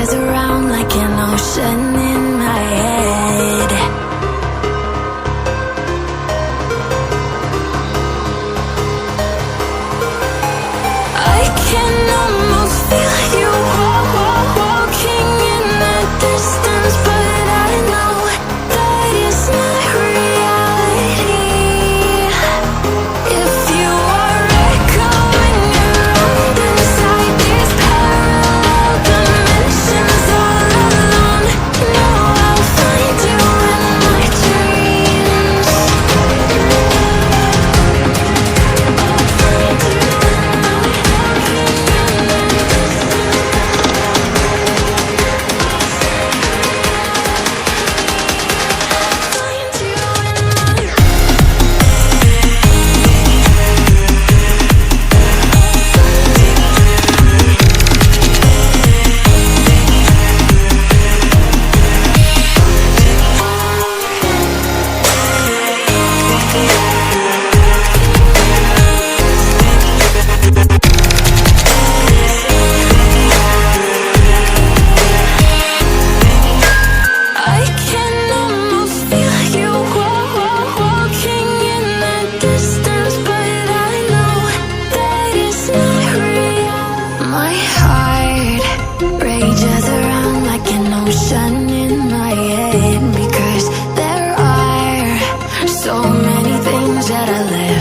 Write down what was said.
rages around like an ocean in my head. I can almost feel you walking in the distance, but I know that it's not reality. If you are echoing around inside these parallel dimensions all alone, know I'll find you in my dreams. I'll find you in I can almost feel you walking in the distance, but I know that it's not real. My heart rages around like an ocean in my head, because there are so many things that I let